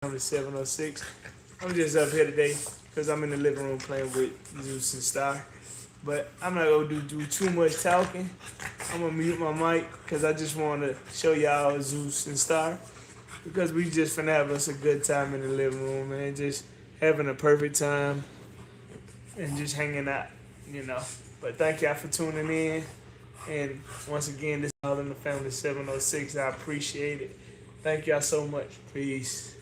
I'm 706. I'm just up here today because I'm in the living room playing with Zeus and Star. But I'm not gonna do too much talking. I'm gonna mute my mic because I just want to show y'all Zeus and Star because we just finna have us a good time in the living room, man. Just having a perfect time and just hanging out, you know. But thank y'all for tuning in. And once again, this is All in the Family 706. I appreciate it. Thank y'all so much. Peace.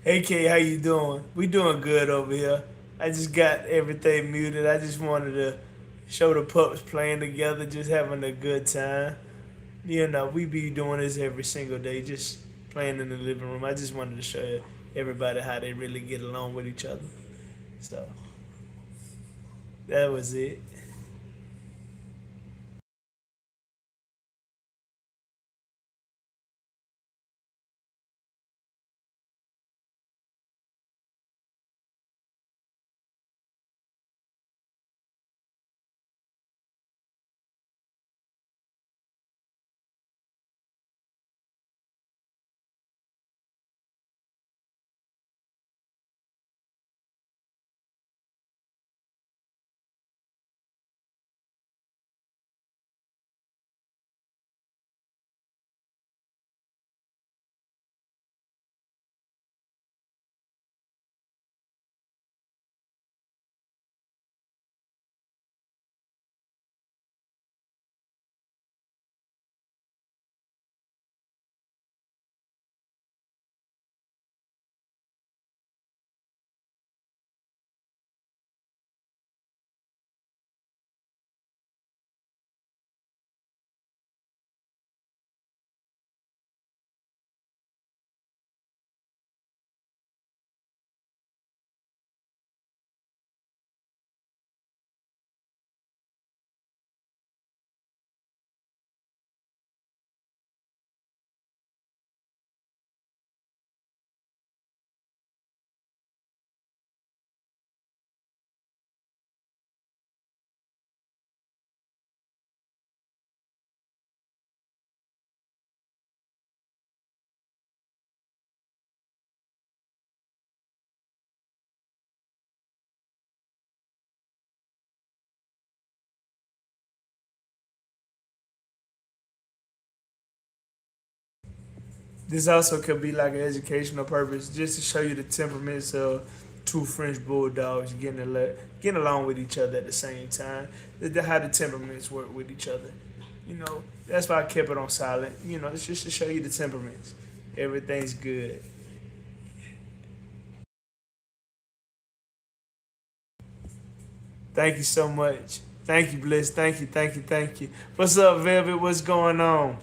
Hey Kay, how you doing? We doing good over here. I just got everything muted. I just wanted to show the pups playing together, just having a good time. You know, we be doing this every single day, just playing in the living room. I just wanted to show everybody how they really get along with each other. So that was it. This also could be like an educational purpose, just to show you the temperaments of two French Bulldogs getting along with each other at the same time. How the temperaments work with each other. You know, that's why I kept it on silent. You know, it's just to show you the temperaments. Everything's good. Thank you so much. Thank you, Bliss. Thank you, thank you, thank you. What's up, Velvet? What's going on?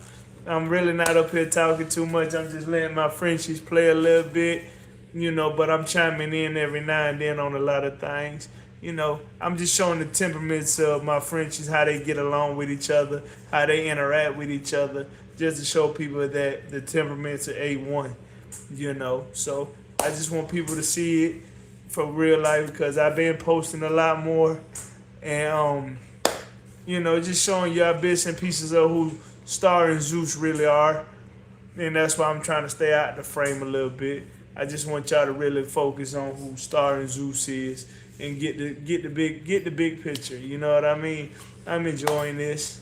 I'm really not up here talking too much. I'm just letting my Frenchies play a little bit, you know, but I'm chiming in every now and then on a lot of things. You know, I'm just showing the temperaments of my Frenchies, how they get along with each other, how they interact with each other, just to show people that the temperaments are A1, you know. So I just want people to see it for real life because I've been posting a lot more and you know, just showing y'all bits and pieces of who Star and Zeus really are. And that's why I'm trying to stay out the frame a little bit. I just want y'all to really focus on who Star and Zeus is and get the big picture. You know what I mean? I'm enjoying this.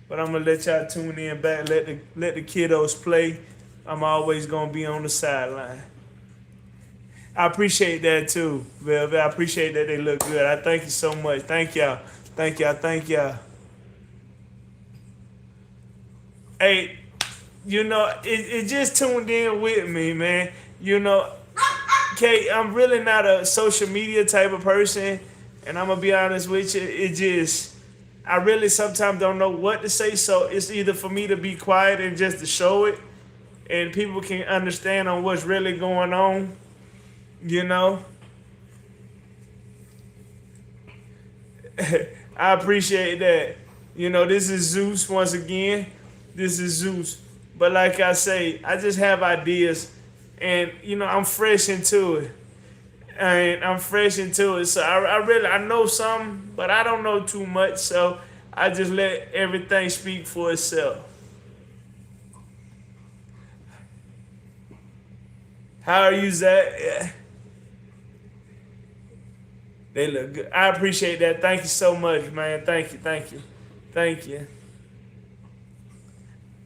But I'm gonna let y'all tune in back, let the kiddos play. I'm always gonna be on the sideline. I appreciate that too, Velvet. I appreciate that they look good. I thank you so much. Thank y'all. Thank y'all. Thank y'all. Hey, you know, it just tuned in with me, man. You know, Kate, I'm really not a social media type of person, and I'm gonna be honest with you. It just, I really sometimes don't know what to say. So it's either for me to be quiet and just to show it, and people can understand on what's really going on. You know, I appreciate that. You know, this is Zeus once again. This is Zeus. But like I say, I just have ideas and you know, I'm fresh into it. And I'm fresh into it. So I know some, but I don't know too much. So I just let everything speak for itself. How are you, Zach? Yeah, they look good. I appreciate that. Thank you so much, man. Thank you, thank you, thank you.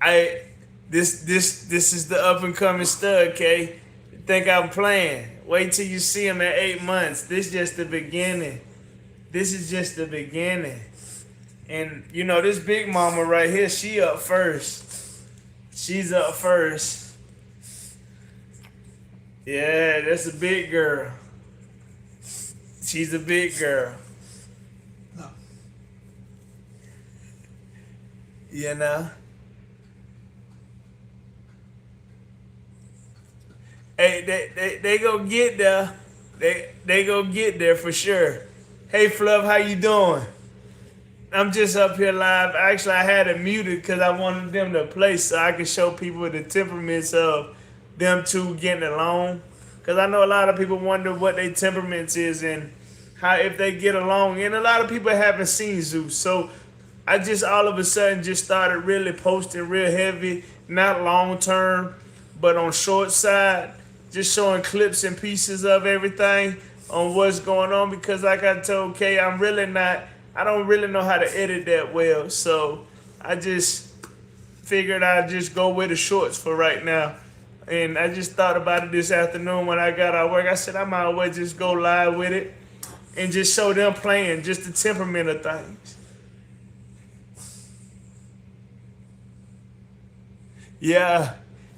I this is the up and coming stud, K. Think I'm playing. Wait till you see him at 8 months. This just the beginning. This is just the beginning. And you know, this big mama right here, she up first. She's up first. Yeah, that's a big girl. She's a big girl. You know? Hey, they go get there. They go get there for sure. Hey Fluff, how you doing? I'm just up here live. Actually, I had it muted because I wanted them to play so I could show people the temperaments of them two getting along. Because I know a lot of people wonder what their temperaments is and how if they get along. And a lot of people haven't seen Zeus. So I just all of a sudden just started really posting real heavy, not long term, but on short side, just showing clips and pieces of everything on what's going on because like I told Kay, I don't really know how to edit that well. So I just figured I'd just go with the shorts for right now. And I just thought about it this afternoon when I got out of work. I said I might as well just go live with it and just show them playing, just the temperament of things. Yeah.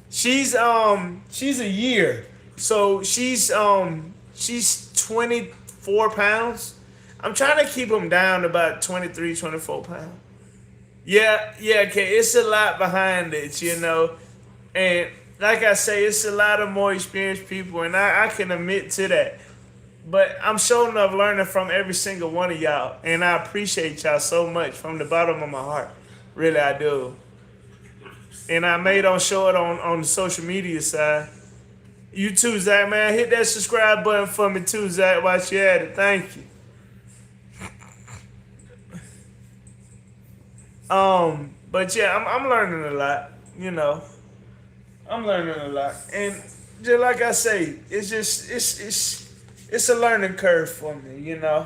She's a year. So she's 24 pounds. I'm trying to keep them down to about 23, 24 pounds. Yeah, okay. It's a lot behind it, you know. And like I say, it's a lot of more experienced people, and I can admit to that. But I'm sure enough learning from every single one of y'all, and I appreciate y'all so much from the bottom of my heart. Really, I do. And I made on show it on the social media side. You too, Zach, man. Hit that subscribe button for me too, Zach, while you at it. Thank you. But yeah, I'm learning a lot, you know. I'm learning a lot. And just like I say, it's a learning curve for me, you know.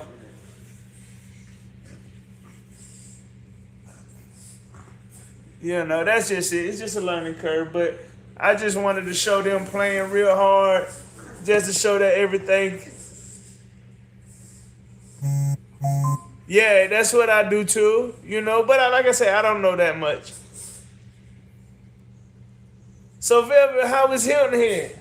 You know, that's just it. It's just a learning curve. But I just wanted to show them playing real hard, just to show that everything. Yeah, that's what I do too, you know. But like I say, I don't know that much. So, Velvet, how was Hilton here?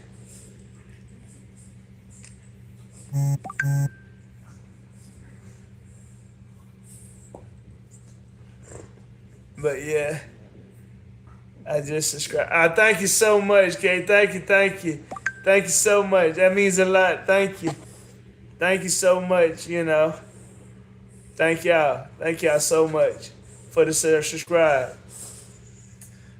But yeah, I just subscribed. Thank you so much, Kay. Thank you. Thank you so much. That means a lot. Thank you. Thank you so much, you know. Thank y'all. Thank y'all so much for the subscribe.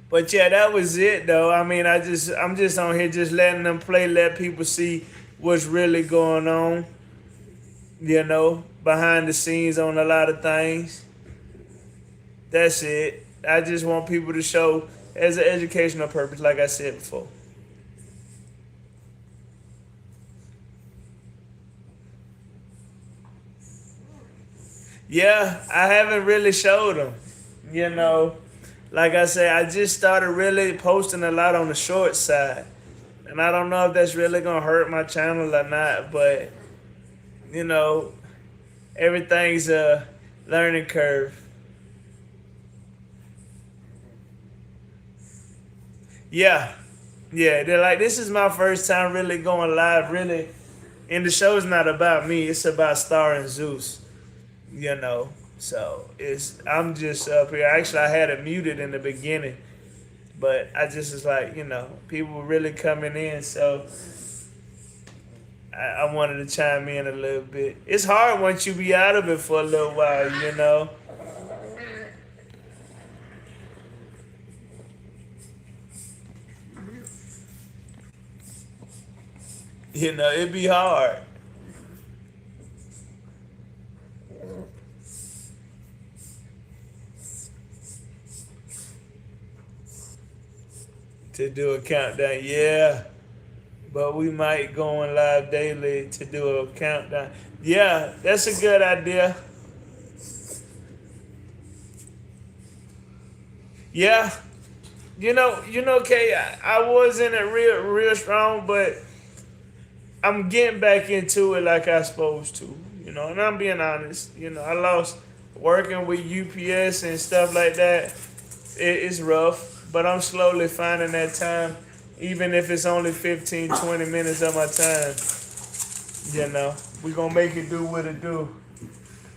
But yeah, that was it though. I mean, I'm just on here just letting them play, let people see what's really going on, you know, behind the scenes on a lot of things. That's it. I just want people to show as an educational purpose, like I said before. Yeah, I haven't really showed them, you know. Like I say, I just started really posting a lot on the short side. And I don't know if that's really going to hurt my channel or not, but, you know, everything's a learning curve. Yeah. Yeah, they're like, this is my first time really going live, really. And the show's not about me, it's about Star and Zeus, you know. So I'm just up here. Actually, I had it muted in the beginning, but I just was like, you know, people were really coming in, so I wanted to chime in a little bit. It's hard once you be out of it for a little while, you know. You know, it'd be hard. To do a countdown, yeah. But we might go on live daily to do a countdown. Yeah, that's a good idea. Yeah. Kay, I wasn't a real strong, but I'm getting back into it like I supposed to, you know, and I'm being honest. You know, I lost working with UPS and stuff like that. It's rough, but I'm slowly finding that time Even if it's only 15, 20 minutes of my time, we gonna make it do what it do.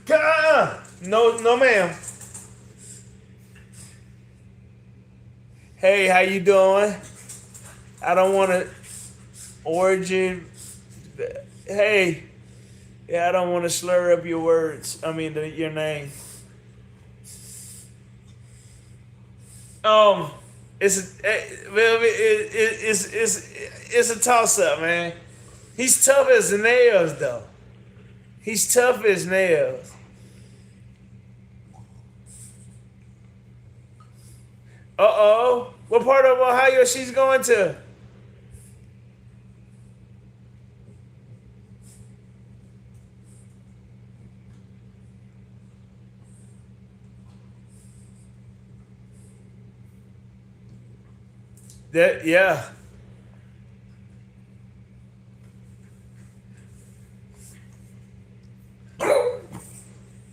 No, no, ma'am. Hey, how you doing? I don't want to origin. Hey, yeah, I don't want to slur up your words. I mean, your name. It's a toss up, man. He's tough as nails, though. He's tough as nails. Uh-oh. What part of Ohio she's going to? Yeah.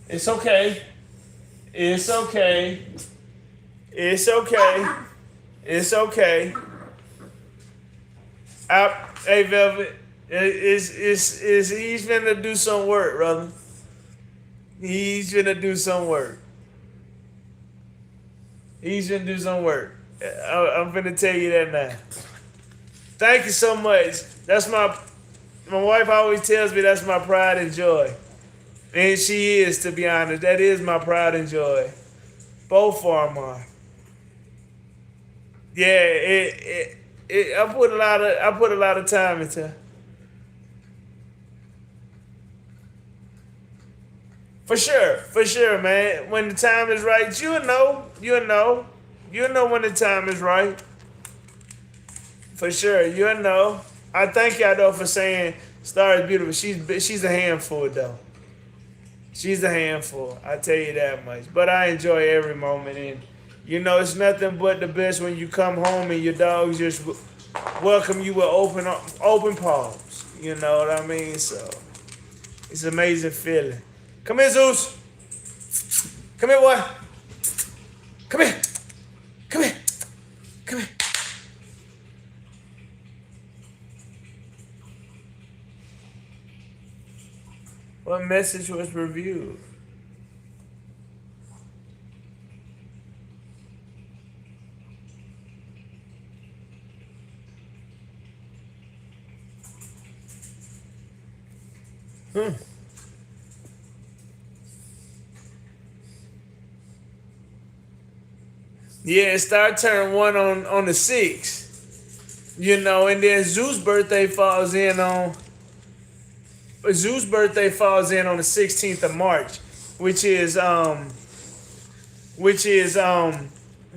It's okay. It's okay. It's okay. It's okay. Hey, Velvet, he's finna do some work, brother. He's finna do some work. He's finna do some work. I'm finna tell you that now. Thank you so much. That's my wife always tells me that's my pride and joy. And she is, to be honest. That is my pride and joy. Both of them are. Yeah, I put a lot of time into it. For sure, man. When the time is right, you'll know when the time is right. For sure, you'll know. I thank y'all though for saying Star is beautiful. She's a handful though. She's a handful. I tell you that much. But I enjoy every moment, and it's nothing but the best when you come home and your dogs just welcome you with open palms. You know what I mean? So it's an amazing feeling. Come here, Zeus. Come here, boy. Come here. Come here. Come here. What message was reviewed? Yeah, Star turned 1 on the 6th. And then Zeus' birthday falls in on the 16th of March, which is the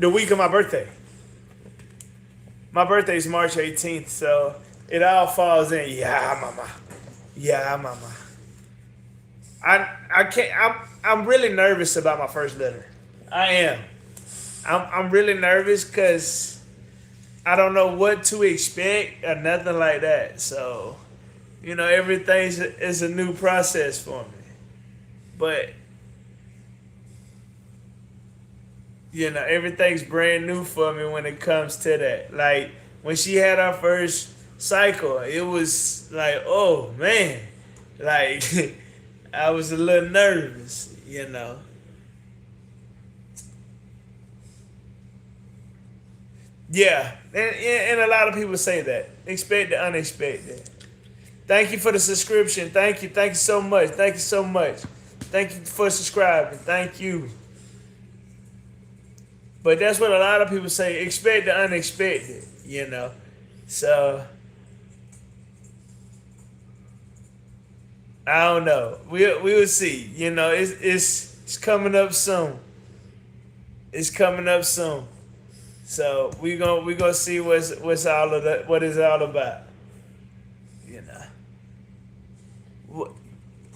week of my birthday. My birthday is March 18th, so it all falls in. Yeah, mama. Yeah, mama. I can't. I'm really nervous about my first litter. I am. I'm really nervous because I don't know what to expect or nothing like that. So, everything is a new process for me. But, everything's brand new for me when it comes to that. Like, when she had her first cycle, it was like, oh, man. Like, I was a little nervous, Yeah, and a lot of people say that. Expect the unexpected. Thank you for the subscription. Thank you so much. Thank you so much. Thank you for subscribing. Thank you. But that's what a lot of people say. Expect the unexpected, So, I don't know. We will see. It's coming up soon. It's coming up soon. So we gonna see what it's all about.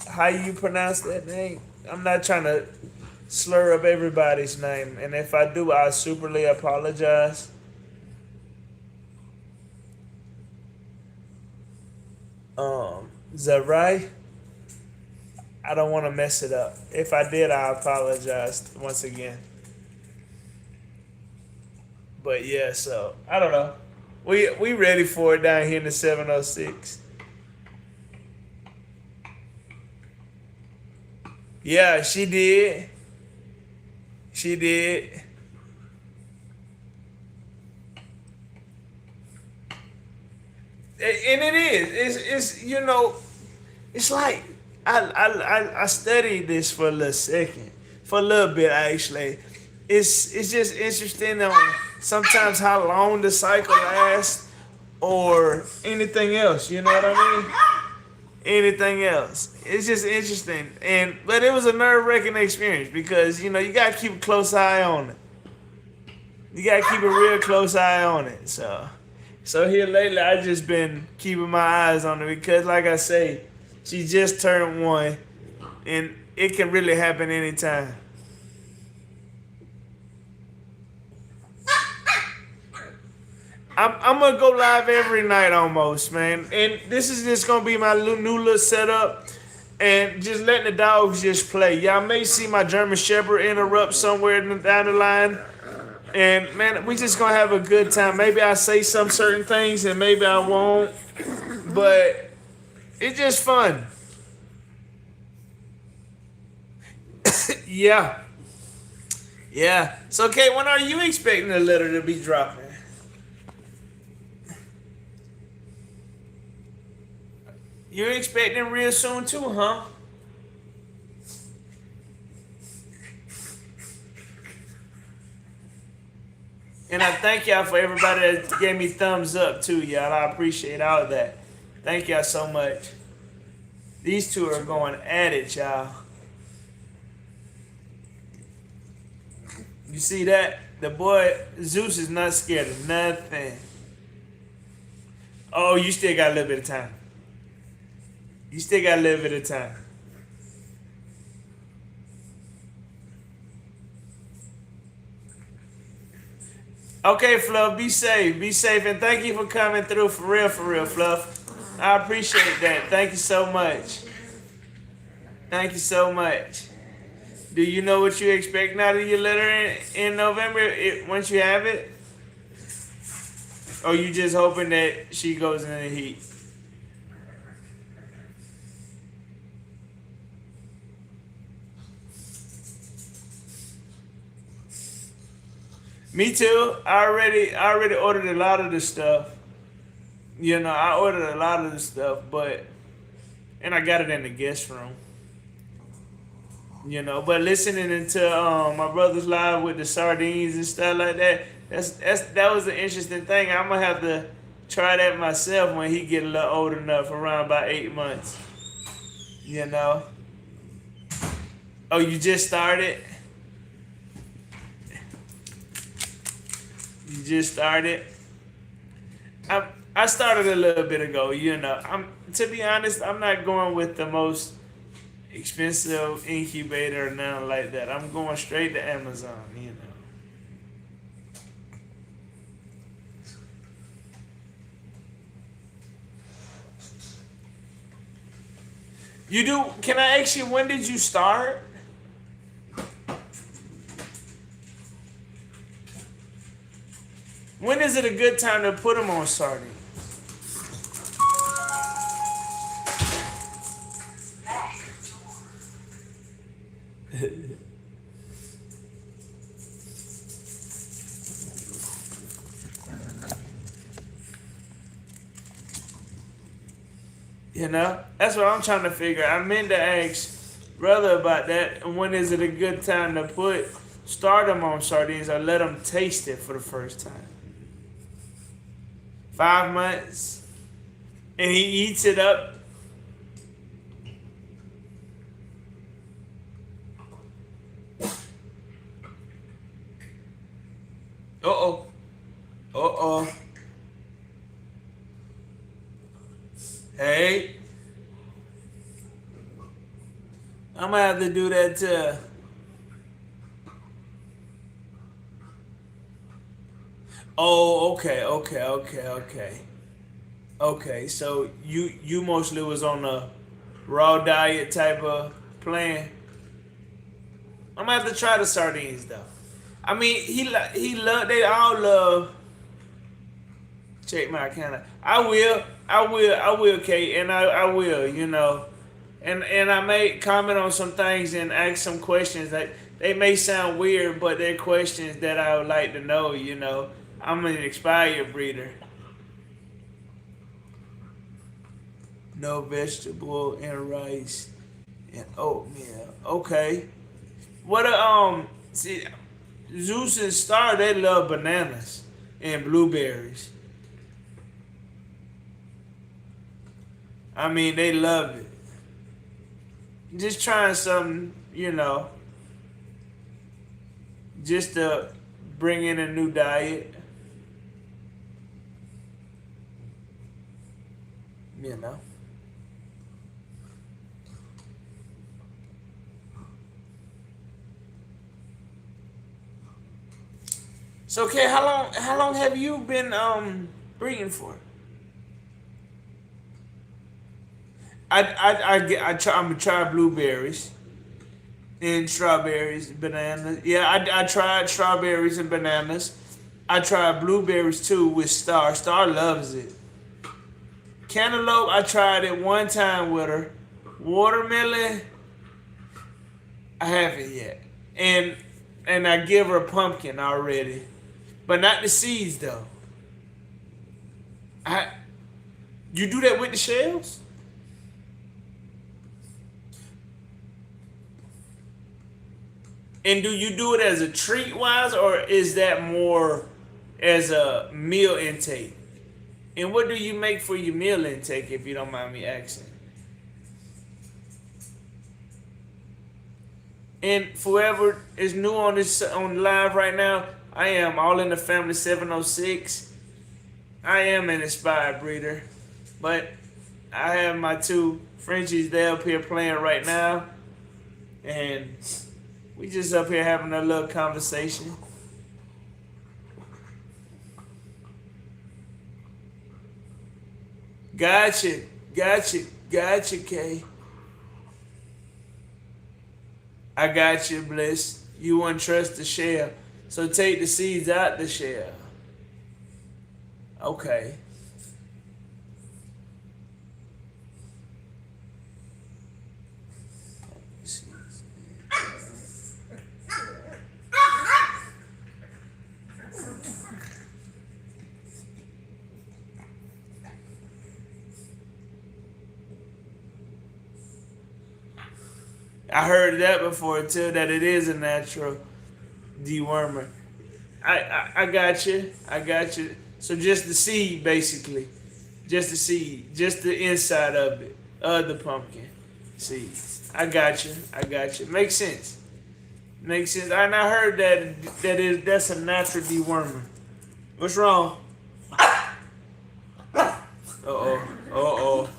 How you pronounce that name? I'm not trying to slur up everybody's name, and if I do, I superly apologize. Is that right? I don't want to mess it up. If I did, I apologize once again. But yeah, so I don't know. We ready for it down here in the 706. Yeah, she did. She did. And it is. It's you know, it's like I studied this for a little second, for a little bit actually. It's just interesting on sometimes how long the cycle lasts or anything else. You know what I mean? Anything else. It's just interesting, but it was a nerve-wracking experience because you know you gotta keep a close eye on it. You gotta keep a real close eye on it. So here lately, I just been keeping my eyes on her because, like I say, she just turned 1, and it can really happen anytime. I'm gonna go live every night almost, man. And this is just gonna be my new little setup, and just letting the dogs just play. Y'all may see my German Shepherd interrupt somewhere down the line. And man, we just gonna have a good time. Maybe I say some certain things and maybe I won't. But it's just fun. Yeah. Yeah. So Kate, when are you expecting the litter to be dropping? You're expecting real soon too, huh? And I thank y'all for everybody that gave me thumbs up too, y'all. I appreciate all of that. Thank y'all so much. These two are going at it, y'all. You see that? The boy, Zeus, is not scared of nothing. Oh, you still got a little bit of time. You still got a little bit of time. Okay, Fluff, be safe. Be safe, and thank you for coming through for real, Fluff. I appreciate that. Thank you so much. Thank you so much. Do you know what you expect out of your litter in November once you have it? Or you just hoping that she goes in the heat? Me too. I already ordered a lot of the stuff. You know, I ordered a lot of the stuff, and I got it in the guest room. You know, but listening to my brother's live with the sardines and stuff like that, that was an interesting thing. I'm gonna have to try that myself when he get a little old enough, around about 8 months. You know. Oh, you just started? You just started? I started a little bit ago, you know. To be honest, I'm not going with the most expensive incubator or nothing like that. I'm going straight to Amazon, you know. You do? Can I ask you, when did you start? When is it a good time to put them on sardines? You know, that's what I'm trying to figure. I meant to ask brother about that. And when is it a good time to start them on sardines or let them taste it for the first time? 5 months, and he eats it up. Uh-oh. Uh-oh. Hey. I'm gonna have to do that too. Oh, okay. Okay, so you mostly was on a raw diet type of plan. I'm gonna have to try the sardines though. I mean, they all love Check my account out. I will, Kate, and I will, and I may comment on some things and ask some questions that they may sound weird, but they're questions that I would like to know. I'm an expired breeder. No vegetable and rice and oatmeal. Okay. See, Zeus and Star, they love bananas and blueberries. I mean, they love it. Just trying something, just to bring in a new diet. You know. So, okay, how long have you been breeding for? I'm gonna try blueberries and strawberries, bananas. Yeah, I tried strawberries and bananas. I tried blueberries too with Star. Star loves it. Cantaloupe, I tried it one time with her. Watermelon, I haven't yet. And I give her pumpkin already, but not the seeds though. You do that with the shells? And do you do it as a treat wise, or is that more as a meal intake? And what do you make for your meal intake, if you don't mind me asking? And for whoever is new on live right now, I am all in the family 706. I am an inspired breeder, but I have my two Frenchies. They up here playing right now, and we just up here having a little conversation. Gotcha, Kay. I got you, Bliss. You wouldn't trust the shell, so take the seeds out the shell. Okay. I heard that before too, that it is a natural dewormer. I got you. So just the seed, basically. Just the seed. Just the inside of it. Of the pumpkin seed. I got you. Makes sense. And I heard that's a natural dewormer. What's wrong? Uh-oh.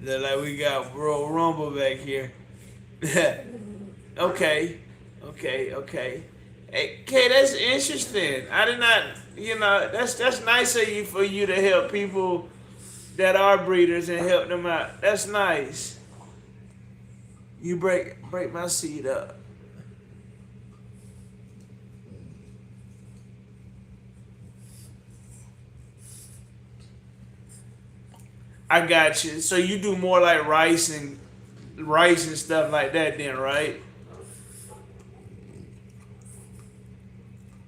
Look like we got Royal Rumble back here. Okay. Hey, Kay, that's interesting. I did not, that's nice of you for you to help people that are breeders and help them out. That's nice. You break my seed up. I got you. So you do more like rice and stuff like that then, right?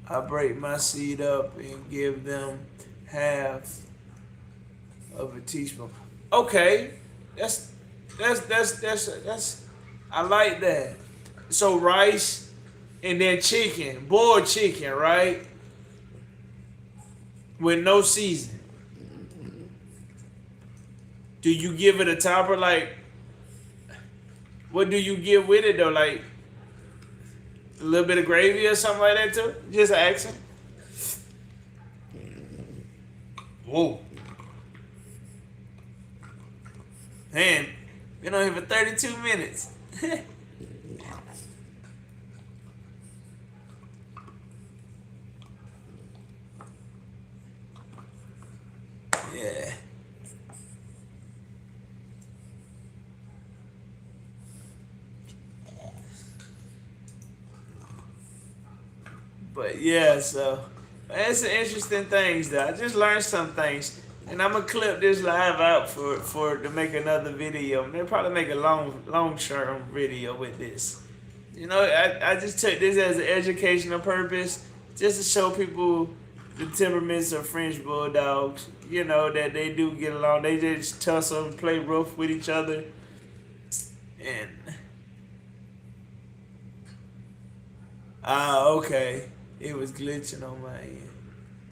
I break my seed up and give them half of a teaspoon. Okay. That's I like that. So rice and then chicken, boiled chicken, right? With no seasoning. Do you give it a topper? Like, what do you give with it though? Like a little bit of gravy or something like that too? Just an accent. Whoa. Man, been on here for 32 minutes. Yeah. But yeah, so it's an interesting things though. I just learned some things. And I'm gonna clip this live out for to make another video. They'll probably make a long term video with this. I just took this as an educational purpose, just to show people the temperaments of French Bulldogs. That they do get along. They just tussle and play rough with each other. And okay. It was glitching on my end.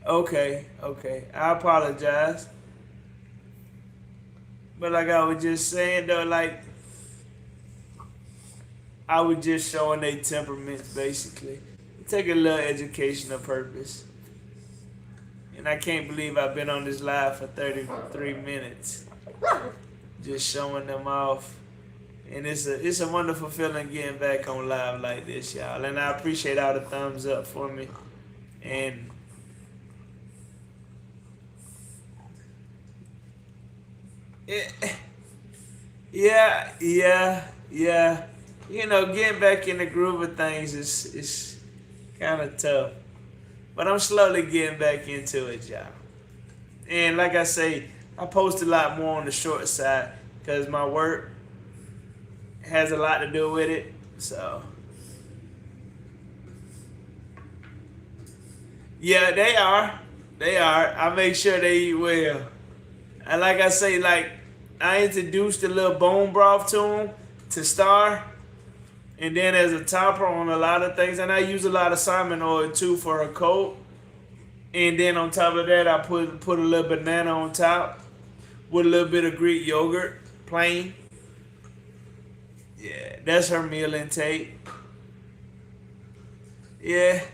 Okay. I apologize. But like I was just saying though, like I was just showing their temperaments basically. Take a little educational purpose. And I can't believe I've been on this live for 33 minutes. Just showing them off. And it's a wonderful feeling getting back on live like this, y'all. And I appreciate all the thumbs up for me. And yeah. Getting back in the groove of things is kind of tough. But I'm slowly getting back into it, y'all. And like I say, I post a lot more on the short side because my work has a lot to do with it. So yeah, they are. I make sure they eat well. And like I say, like I introduced a little bone broth to them to Star. And then as a topper on a lot of things, and I use a lot of salmon oil too for her coat. And then on top of that, I put a little banana on top with a little bit of Greek yogurt, plain. Yeah, that's her meal intake. Yeah.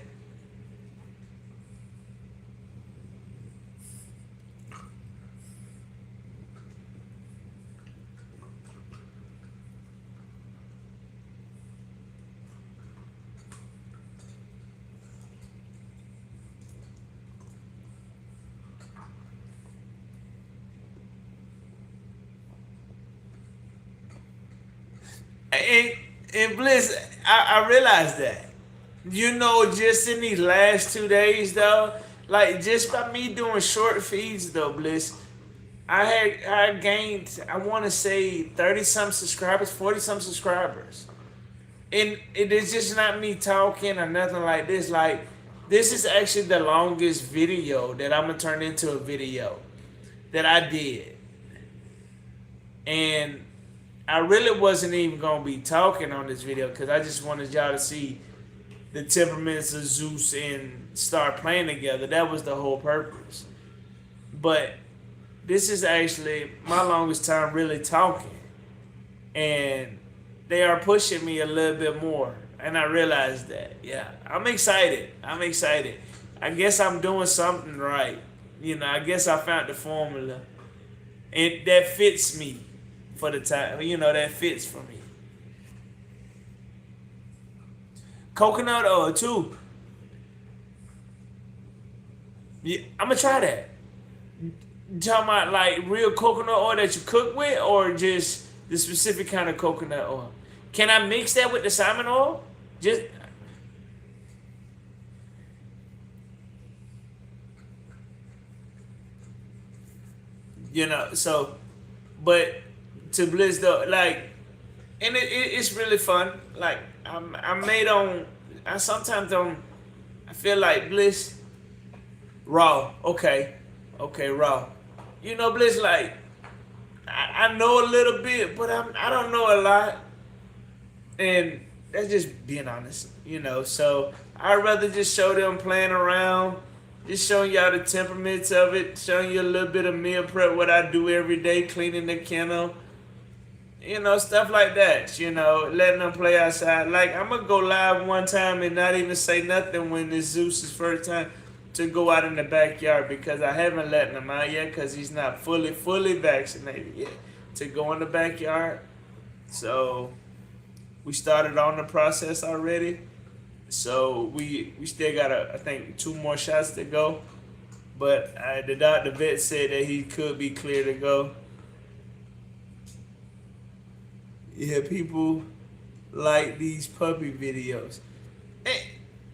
And Bliss, I realized that. Just in these last 2 days though, like just by me doing short feeds though, Bliss, I gained, I want to say 30 some subscribers, 40 some subscribers. And it is just not me talking or nothing like this. Like this is actually the longest video that I'm gonna turn into a video that I did. And I really wasn't even gonna be talking on this video because I just wanted y'all to see the temperaments of Zeus and Star playing together. That was the whole purpose. But this is actually my longest time really talking. And they are pushing me a little bit more. And I realized that. Yeah. I'm excited. I guess I'm doing something right. I guess I found the formula. And that fits me for the time. That fits for me. Coconut oil too. Yeah, I'm gonna try that. You talking about like real coconut oil that you cook with, or just the specific kind of coconut oil? Can I mix that with the salmon oil? Just so, but to Bliss though, like, and it's really fun. Like I made on. I sometimes don't. I feel like Bliss raw. Okay, raw. Bliss, like I know a little bit, but I don't know a lot, and that's just being honest. So I'd rather just show them playing around, just showing y'all the temperaments of it, showing you a little bit of meal prep, what I do every day, cleaning the kennel. Stuff like that, letting them play outside. Like, I'm going to go live one time and not even say nothing when it's Zeus's first time to go out in the backyard because I haven't let him out yet because he's not fully vaccinated yet to go in the backyard. So, we started on the process already. So, we still got, I think, 2 more shots to go. But the vet said that he could be clear to go. Yeah, people like these puppy videos.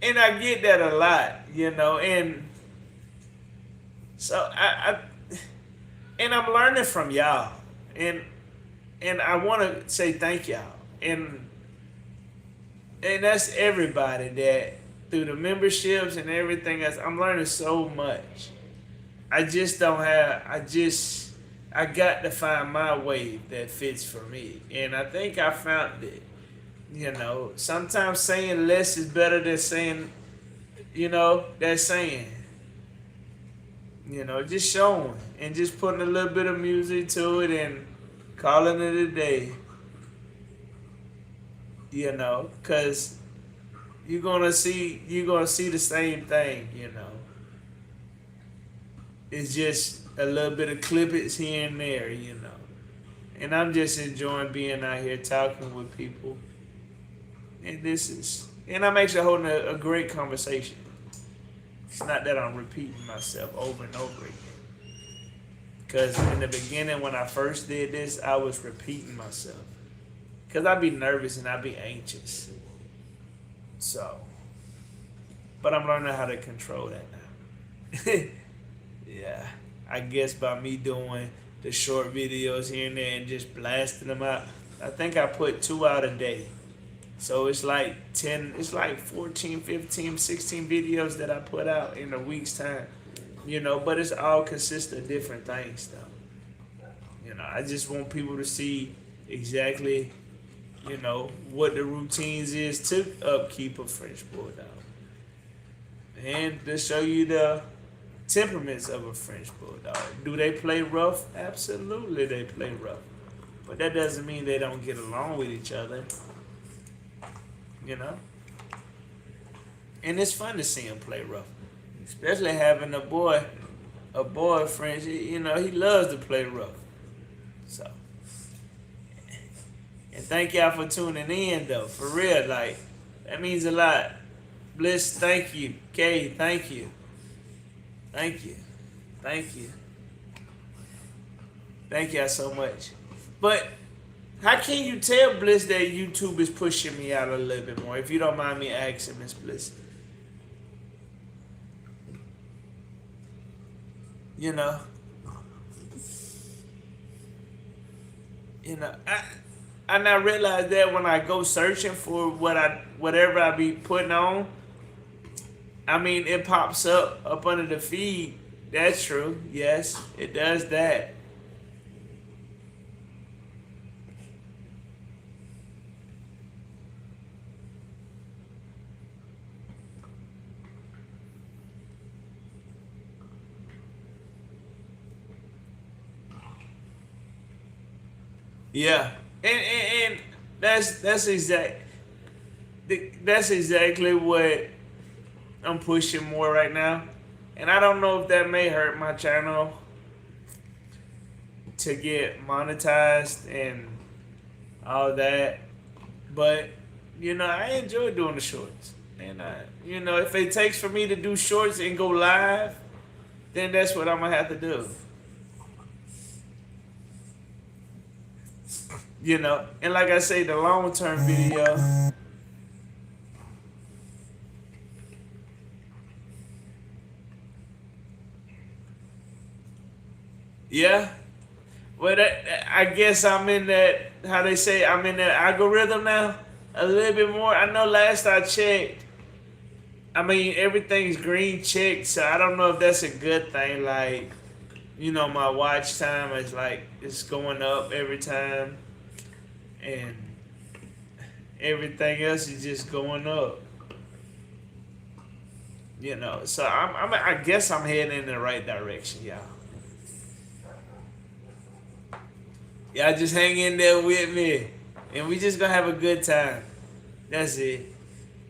And I get that a lot, you know, and so and I'm learning from y'all, and I want to say thank y'all, and that's everybody that through the memberships and everything else. I'm learning so much. I just don't have. I got to find my way that fits for me, and I think I found it. You know, sometimes saying less is better than saying, you know, that saying. You know, just showing and just putting a little bit of music to it and calling it a day. You know, cause you're gonna see the same thing. You know, it's just a little bit of clippets here and there. You know, and I'm just enjoying being out here talking with people. And I'm actually holding a great conversation. It's not that I'm repeating myself over and over again. Because in the beginning, when I first did this, I was repeating myself. Because I'd be nervous and I'd be anxious. So, but I'm learning how to control that now. Yeah, I guess by me doing the short videos here and there and just blasting them out, I think I put 2 out a day. So it's like 14, 15, 16 videos that I put out in a week's time. You know, but it's all consist of different things though. You know, I just want people to see exactly, you know, what the routines is to upkeep a French Bulldog. And to show you the temperaments of a French Bulldog. Do they play rough? Absolutely they play rough. But that doesn't mean they don't get along with each other. You know? And it's fun to see him play rough. Especially having a boy Frenchie, you know, he loves to play rough. So, and thank y'all for tuning in though, for real, like, that means a lot. Bliss, thank you. Kay, thank you. Thank you. Thank you. Thank y'all so much. But how can you tell Bliss that YouTube is pushing me out a little bit more? If you don't mind me asking, Miss Bliss. You know, I now realize that when I go searching for whatever I be putting on, I mean it pops up under the feed. That's true. Yes, it does that. Yeah, and that's exactly what I'm pushing more right now, and I don't know if that may hurt my channel to get monetized and all that, but you know I enjoy doing the shorts, and you know if it takes for me to do shorts and go live, then that's what I'm gonna have to do. You know, and like I say, the long term video. Yeah. Well, I guess I'm in that, how they say, I'm in that algorithm now a little bit more. I know last I checked, I mean, everything's green checked, so I don't know if that's a good thing. Like, you know, my watch time is like, it's going up every time. And everything else is just going up, you know. So I guess I'm heading in the right direction, y'all. Y'all just hang in there with me, and we just gonna have a good time. That's it.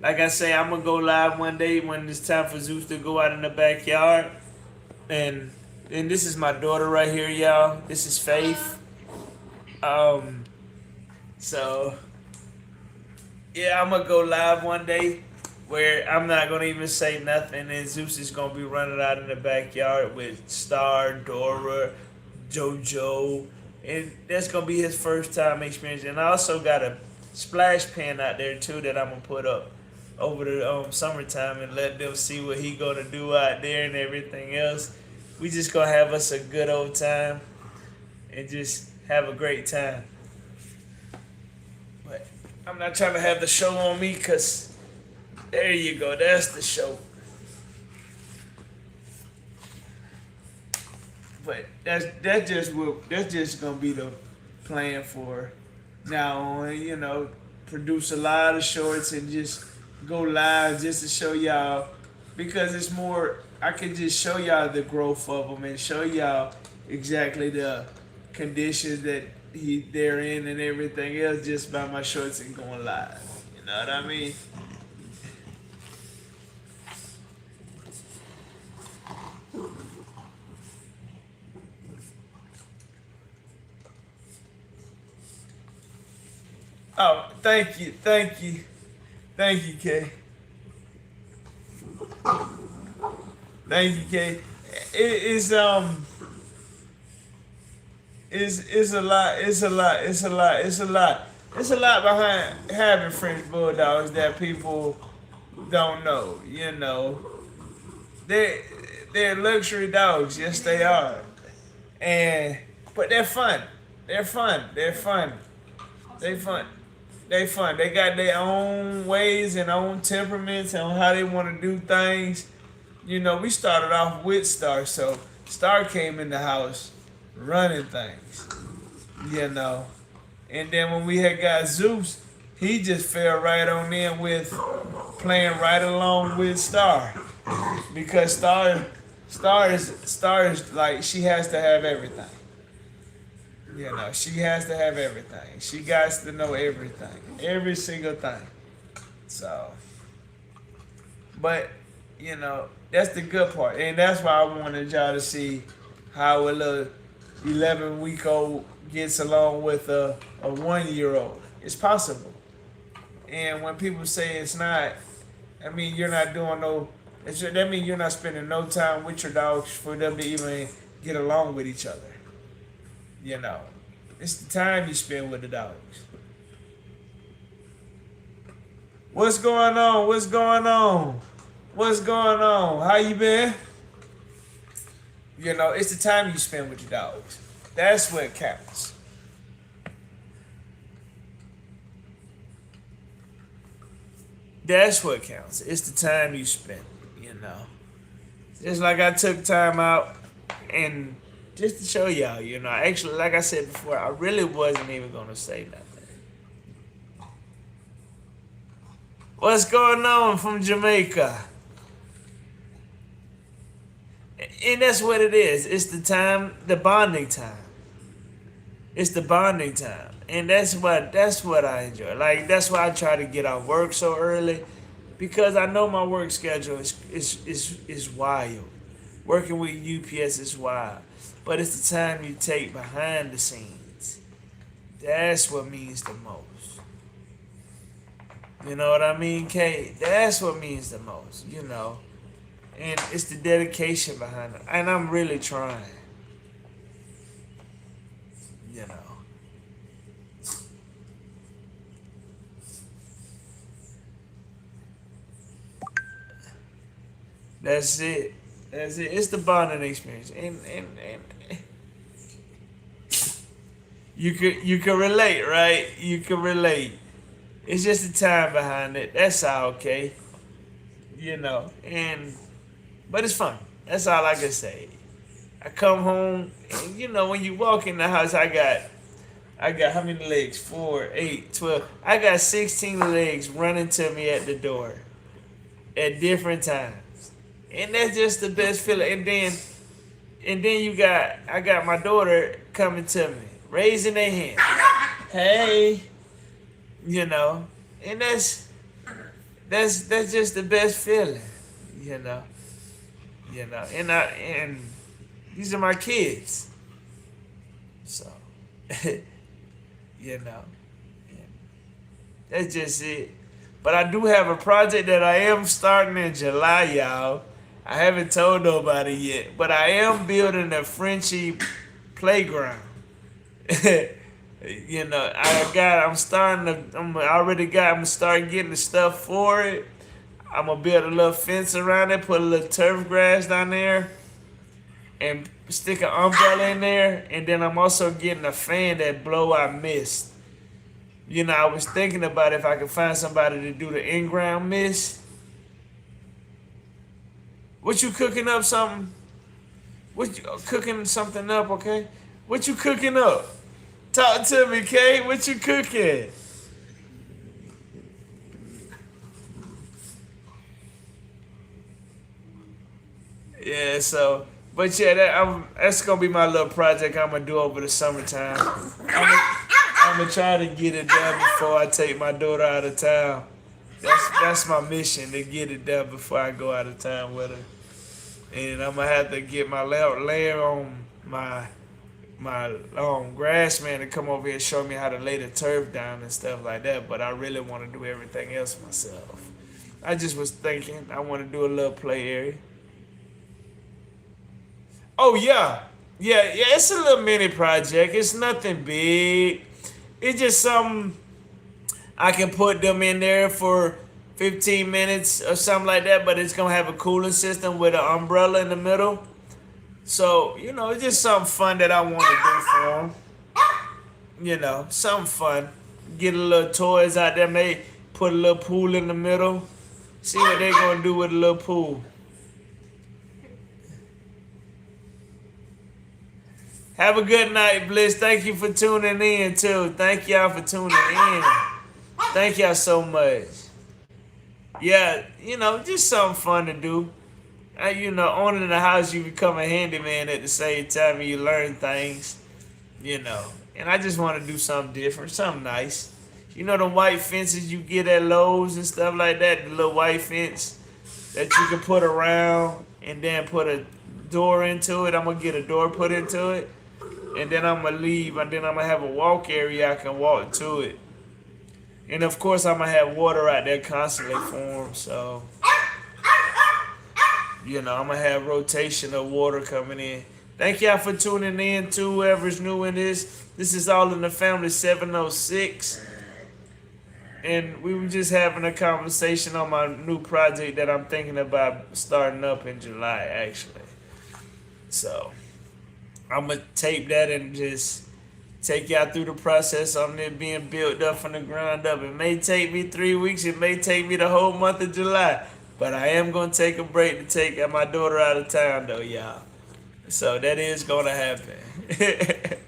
Like I say, I'm gonna go live one day when it's time for Zeus to go out in the backyard, and this is my daughter right here, y'all. This is Faith. So, yeah, I'm going to go live one day where I'm not going to even say nothing, and Zeus is going to be running out in the backyard with Star, Dora, JoJo, and that's going to be his first time experience. And I also got a splash pan out there, too, that I'm going to put up over the summertime and let them see what he gonna do out there and everything else. We just gonna have us a good old time and just have a great time. But I'm not trying to have the show on me, cause there you go, that's the show. But that's just gonna be the plan for now on. Produce a lot of shorts and just go live just to show y'all, because it's more. I can just show y'all the growth of them and show y'all exactly the conditions that they're in and everything else just by my shorts and going live. You know what I mean? Oh, thank you, Kay. Thank you, Kay. It's a lot. It's a lot behind having French Bulldogs that people don't know. They're luxury dogs. Yes, they are. But they're fun. They're fun. They're fun. They fun. They fun. They got their own ways and own temperaments on how they want to do things. We started off with Star, so Star came in the house running things. And then when we had got Zeus, he just fell right on in with playing right along with Star, because Star is like, she has to have everything. She has to have everything. She got to know everything, every single thing. So, but, that's the good part. And that's why I wanted y'all to see how a little 11-week-old gets along with a 1-year-old. It's possible. And when people say it's not, I mean, you're not doing that means you're not spending no time with your dogs for them to even get along with each other. It's the time you spend with the dogs. What's going on? What's going on? What's going on? How you been? It's the time you spend with your dogs. That's what counts. That's what counts. It's the time you spend, Just like I took time out and just to show y'all, actually, like I said before, I really wasn't even going to say nothing. What's going on from Jamaica? And that's what it is. It's the time, the bonding time. It's the bonding time. And that's what I enjoy. Like, that's why I try to get off work so early, because I know my work schedule is wild. Working with UPS is wild. But it's the time you take behind the scenes. That's what means the most. You know what I mean, Kate? That's what means the most, And it's the dedication behind it. And I'm really trying. That's it. It's the bonding experience. And you can relate, right? You can relate. It's just the time behind it. That's all, okay? But it's fun. That's all I can say. I come home and when you walk in the house, I got how many legs? 4, 8, 12. I got 16 legs running to me at the door at different times. And that's just the best feeling. And then I got my daughter coming to me, raising their hand. Hey, and that's just the best feeling, and these are my kids. So, that's just it. But I do have a project that I am starting in July, y'all. I haven't told nobody yet, but I am building a Frenchie playground. I'm starting getting the stuff for it, I'm gonna build a little fence around it, put a little turf grass down there, and stick an umbrella in there. And then I'm also getting a fan that blow out mist. You know, I was thinking about if I could find somebody to do the in-ground mist. What you cooking up something? What you cooking something up, okay? What you cooking up? Talk to me, Kay. What you cooking? Yeah, so, but yeah, that's gonna be my little project I'm gonna do over the summertime. I'm gonna try to get it done before I take my daughter out of town. That's my mission, to get it done before I go out of town with her. And I'm gonna have to get my layer on my grass man to come over here and show me how to lay the turf down and stuff like that. But I really want to do everything else myself. I just was thinking I want to do a little play area. Oh yeah, yeah. It's a little mini project. It's nothing big. It's just something I can put them in there for 15 minutes or something like that. But it's gonna have a cooling system with an umbrella in the middle. So you know, it's just something fun that I want to do for them. You know, something fun. Get a little toys out there. Maybe put a little pool in the middle. See what they're gonna do with a little pool. Have a good night, Bliss. Thank you for tuning in, too. Thank y'all for tuning in. Thank y'all so much. Yeah, you know, just something fun to do. You know, owning a house, you become a handyman at the same time and you learn things, you know. And I just want to do something different, something nice. You know the white fences you get at Lowe's and stuff like that, the little white fence that you can put around and then put a door into it. I'm going to get a door put into it. And then I'm going to leave, and then I'm going to have a walk area I can walk to it. And of course, I'm going to have water out there constantly for them. So, you know, I'm going to have rotation of water coming in. Thank y'all for tuning in, too, whoever's new in this. This is All in the Family 706. And we were just having a conversation on my new project that I'm thinking about starting up in July, actually. So I'm going to tape that and just take y'all through the process on it being built up from the ground up. It may take me 3 weeks. It may take me the whole month of July. But I am going to take a break to take my daughter out of town, though, y'all. So that is going to happen.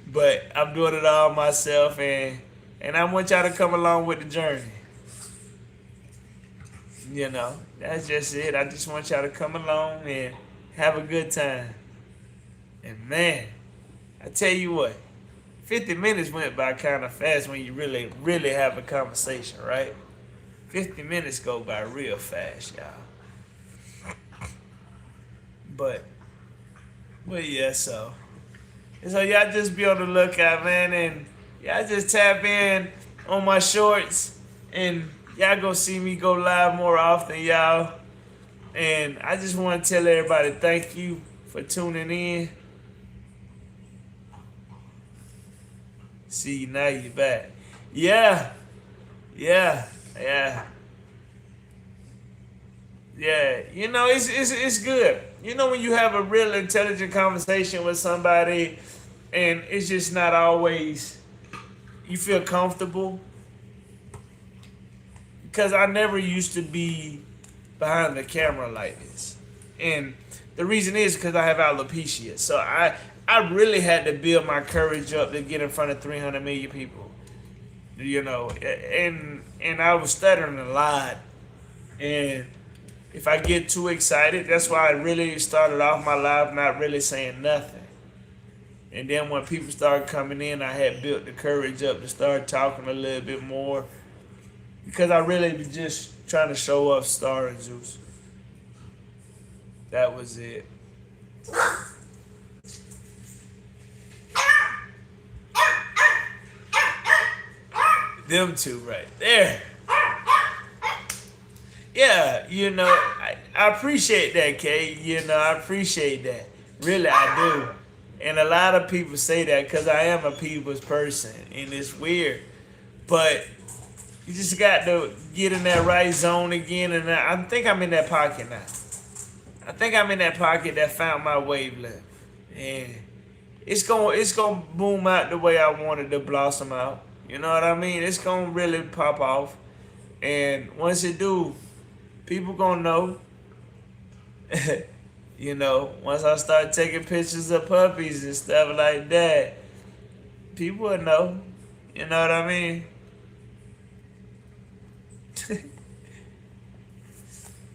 But I'm doing it all myself, and I want y'all to come along with the journey. You know, that's just it. I just want y'all to come along and have a good time. And man, I tell you what, 50 minutes went by kind of fast when you really, really have a conversation, right? 50 minutes go by real fast, y'all. But yeah, so y'all just be on the lookout, man, and y'all just tap in on my shorts, and y'all go see me go live more often, y'all. And I just want to tell everybody thank you for tuning in. See, now you back. Yeah. You know, it's good. You know, when you have a real intelligent conversation with somebody and it's just not always you feel comfortable. Because I never used to be behind the camera like this. And the reason is because I have alopecia. So I really had to build my courage up to get in front of 300 million people. You know, and I was stuttering a lot. And if I get too excited, that's why I really started off my live not really saying nothing. And then when people started coming in, I had built the courage up to start talking a little bit more. Because I really was just trying to show off Star and Zeus. That was it. Them two right there. Yeah, you know, I appreciate that, Kay. You know, I appreciate that. Really, I do. And a lot of people say that because I am a people's person, and it's weird. But You just got to get in that right zone again, and I think I'm in that pocket now. I think I'm in that pocket that found my wavelength, and it's gonna boom out the way I wanted to blossom out. You know what I mean? It's gonna really pop off, and once it do, people gonna know. You know, once I start taking pictures of puppies and stuff like that, people will know. You know what I mean?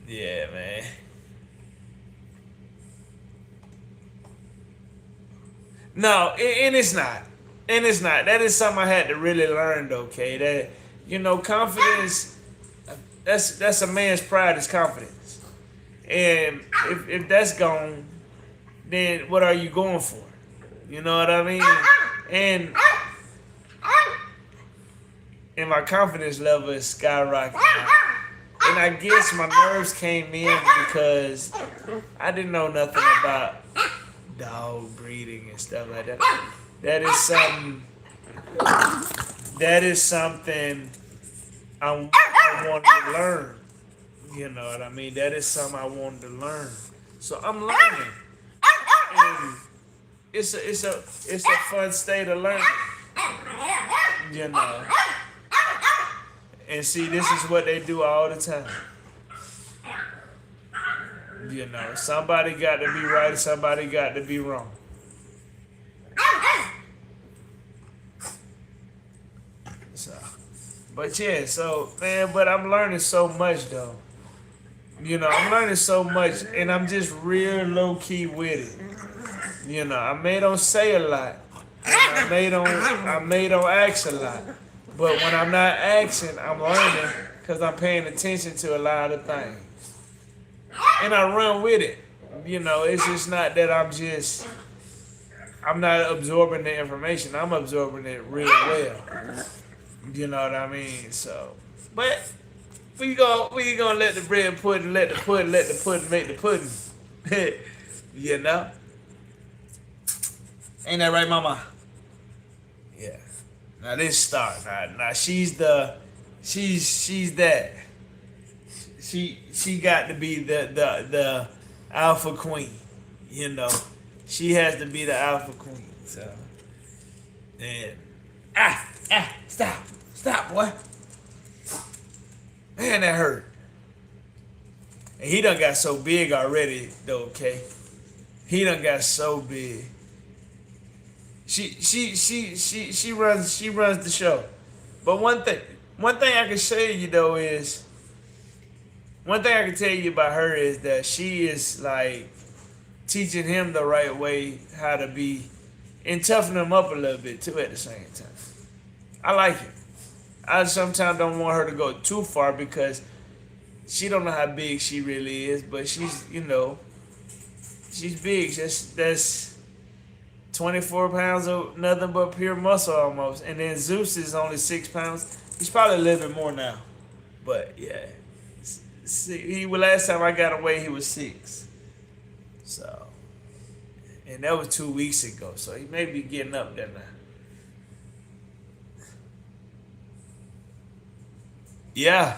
Yeah, man. No, and it's not. And it's not. That is something I had to really learn, though, okay? That, confidence, that's a man's pride is confidence. And if that's gone, then what are you going for? You know what I mean? And my confidence level is skyrocketing now. And I guess my nerves came in because I didn't know nothing about dog breeding and stuff like that. That is something I wanted to learn. You know what I mean? That is something I wanted to learn. So I'm learning. And it's a fun state of learning. You know. And see, this is what they do all the time. You know, somebody got to be right, somebody got to be wrong. So, but yeah, but I'm learning so much though. You know, I'm learning so much, and I'm just real low key with it. You know, I may don't say a lot, and I may don't ask a lot, but when I'm not asking, I'm learning because I'm paying attention to a lot of things, and I run with it. You know, it's just not that I'm not absorbing the information. I'm absorbing it real well. You know what I mean? So, but we gonna let the bread pudding, let the pudding make the pudding. You know? Ain't that right, mama? Yeah. Now this Star. Now she's that. She got to be the alpha queen. You know. She has to be the alpha queen. So, and stop, boy. Man, that hurt. And he done got so big already, though. Okay, he done got so big. She runs the show. But one thing I can say you though is, one thing I can tell you about her is that she is like teaching him the right way how to be, and toughen him up a little bit too at the same time. I like it. I sometimes don't want her to go too far because she don't know how big she really is, but she's big. That's 24 pounds of nothing but pure muscle almost. And then Zeus is only 6 pounds. He's probably a little bit more now. But yeah. Last time I got away, he was 6. So, and that was 2 weeks ago. So he may be getting up there now. Yeah.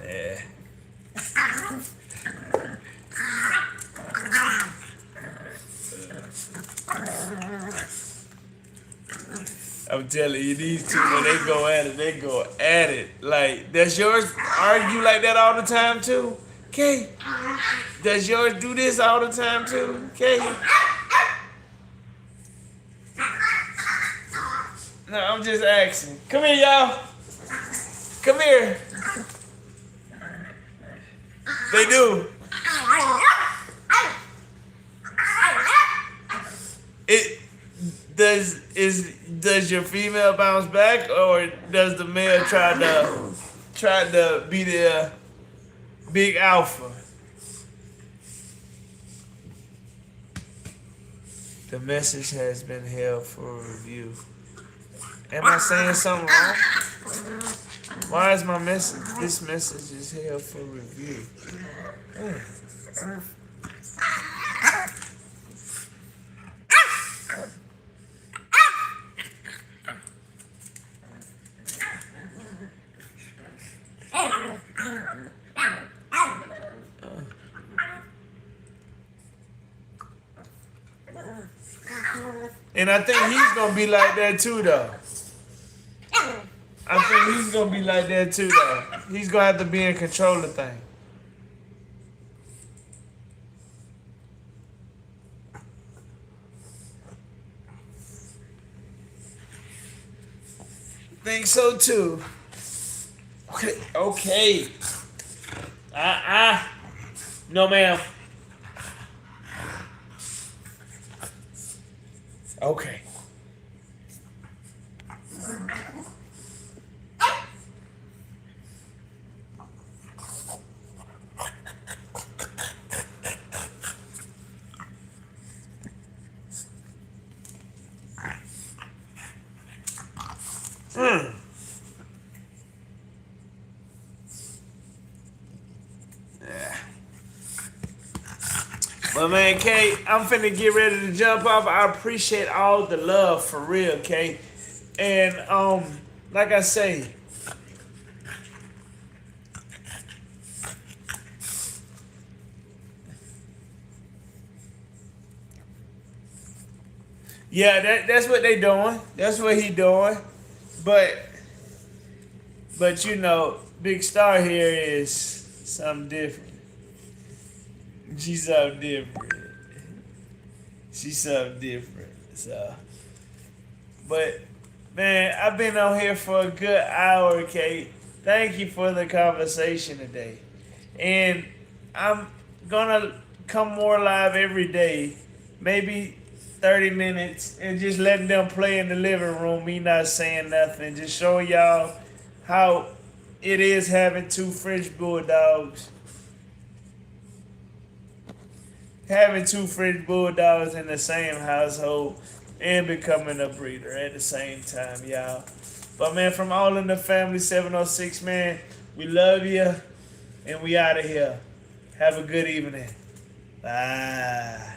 Yeah. I'm telling you, these two, when they go at it. Like, does yours argue like that all the time too? Okay. Does yours do this all the time too? Okay. No, I'm just asking. Come here, y'all. Come here. They do. Does your female bounce back, or does the male try to be the big alpha? The message has been held for review. Am I saying something wrong? Why is my message? This message is here for review. And I think he's gonna be like that too, though. I think he's gonna be like that too, though. He's gonna have to be in control of things. Think so too. Okay. No, ma'am. Okay. But man, Kay, I'm finna get ready to jump off. I appreciate all the love for real, Kay. And like I say, yeah, that's what they doing. That's what he doing. But you know, Big Star here is something different. She's something different. She's something different. So, but man, I've been on here for a good hour, Kate. Thank you for the conversation today. And I'm gonna come more live every day, maybe 30 minutes, and just letting them play in the living room, me not saying nothing, just showing y'all how it is having two French Bulldogs. Having two French Bulldogs in the same household and becoming a breeder at the same time, y'all. But man, from all in the family, 706, man, we love you and we out of here. Have a good evening. Bye.